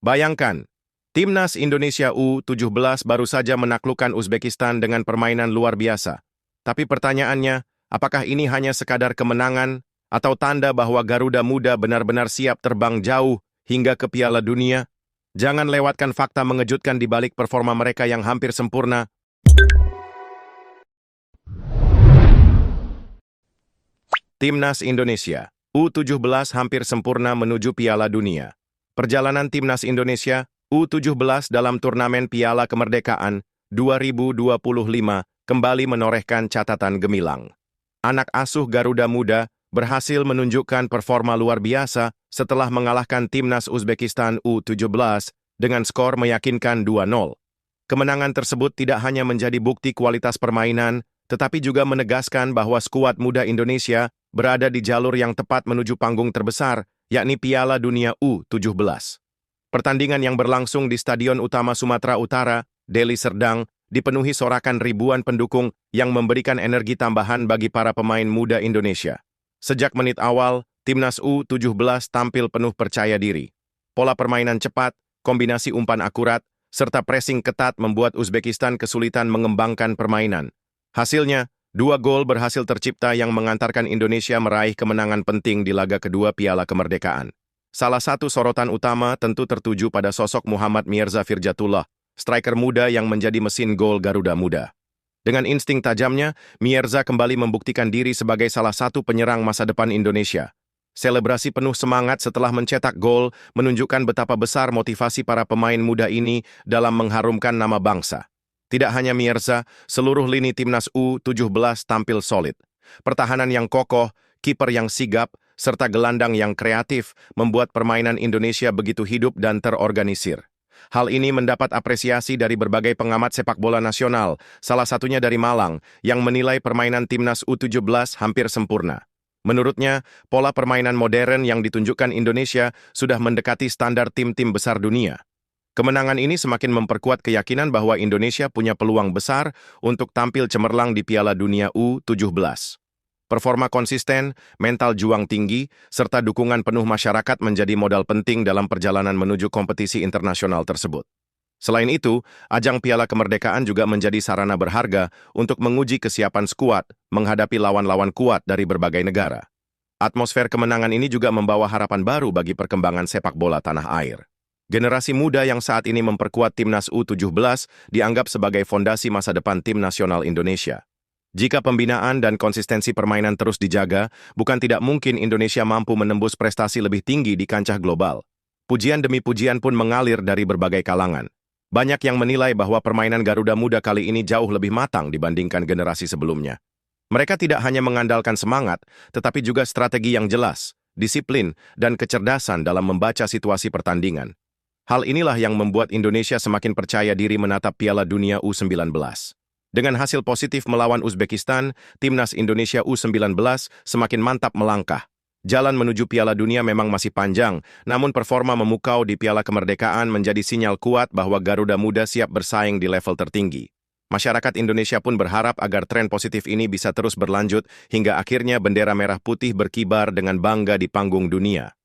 Bayangkan, Timnas Indonesia U17 baru saja menaklukkan Uzbekistan dengan permainan luar biasa. Tapi pertanyaannya, apakah ini hanya sekadar kemenangan atau tanda bahwa Garuda Muda benar-benar siap terbang jauh hingga ke Piala Dunia? Jangan lewatkan fakta mengejutkan di balik performa mereka yang hampir sempurna. Timnas Indonesia U17 hampir sempurna menuju Piala Dunia. Perjalanan Timnas Indonesia U17 dalam turnamen Piala Kemerdekaan 2025 kembali menorehkan catatan gemilang. Anak asuh Garuda Muda berhasil menunjukkan performa luar biasa setelah mengalahkan Timnas Uzbekistan U17 dengan skor meyakinkan 2-0. Kemenangan tersebut tidak hanya menjadi bukti kualitas permainan, tetapi juga menegaskan bahwa skuad muda Indonesia berada di jalur yang tepat menuju panggung terbesar, yakni Piala Dunia U17. Pertandingan yang berlangsung di Stadion Utama Sumatera Utara, Deli Serdang, dipenuhi sorakan ribuan pendukung yang memberikan energi tambahan bagi para pemain muda Indonesia. Sejak menit awal, Timnas U17 tampil penuh percaya diri. Pola permainan cepat, kombinasi umpan akurat, serta pressing ketat membuat Uzbekistan kesulitan mengembangkan permainan. Hasilnya, 2 gol berhasil tercipta yang mengantarkan Indonesia meraih kemenangan penting di laga kedua Piala Kemerdekaan. Salah satu sorotan utama tentu tertuju pada sosok Muhammad Mirza Firjatullah, striker muda yang menjadi mesin gol Garuda Muda. Dengan insting tajamnya, Mirza kembali membuktikan diri sebagai salah satu penyerang masa depan Indonesia. Selebrasi penuh semangat setelah mencetak gol menunjukkan betapa besar motivasi para pemain muda ini dalam mengharumkan nama bangsa. Tidak hanya Mirza, seluruh lini Timnas U17 tampil solid. Pertahanan yang kokoh, kiper yang sigap, serta gelandang yang kreatif membuat permainan Indonesia begitu hidup dan terorganisir. Hal ini mendapat apresiasi dari berbagai pengamat sepak bola nasional, salah satunya dari Malang, yang menilai permainan Timnas U17 hampir sempurna. Menurutnya, pola permainan modern yang ditunjukkan Indonesia sudah mendekati standar tim-tim besar dunia. Kemenangan ini semakin memperkuat keyakinan bahwa Indonesia punya peluang besar untuk tampil cemerlang di Piala Dunia U17. Performa konsisten, mental juang tinggi, serta dukungan penuh masyarakat menjadi modal penting dalam perjalanan menuju kompetisi internasional tersebut. Selain itu, ajang Piala Kemerdekaan juga menjadi sarana berharga untuk menguji kesiapan skuad menghadapi lawan-lawan kuat dari berbagai negara. Atmosfer kemenangan ini juga membawa harapan baru bagi perkembangan sepak bola tanah air. Generasi muda yang saat ini memperkuat Timnas U17 dianggap sebagai fondasi masa depan tim nasional Indonesia. Jika pembinaan dan konsistensi permainan terus dijaga, bukan tidak mungkin Indonesia mampu menembus prestasi lebih tinggi di kancah global. Pujian demi pujian pun mengalir dari berbagai kalangan. Banyak yang menilai bahwa permainan Garuda Muda kali ini jauh lebih matang dibandingkan generasi sebelumnya. Mereka tidak hanya mengandalkan semangat, tetapi juga strategi yang jelas, disiplin, dan kecerdasan dalam membaca situasi pertandingan. Hal inilah yang membuat Indonesia semakin percaya diri menatap Piala Dunia U19. Dengan hasil positif melawan Uzbekistan, Timnas Indonesia U19 semakin mantap melangkah. Jalan menuju Piala Dunia memang masih panjang, namun performa memukau di Piala Kemerdekaan menjadi sinyal kuat bahwa Garuda Muda siap bersaing di level tertinggi. Masyarakat Indonesia pun berharap agar tren positif ini bisa terus berlanjut hingga akhirnya bendera merah putih berkibar dengan bangga di panggung dunia.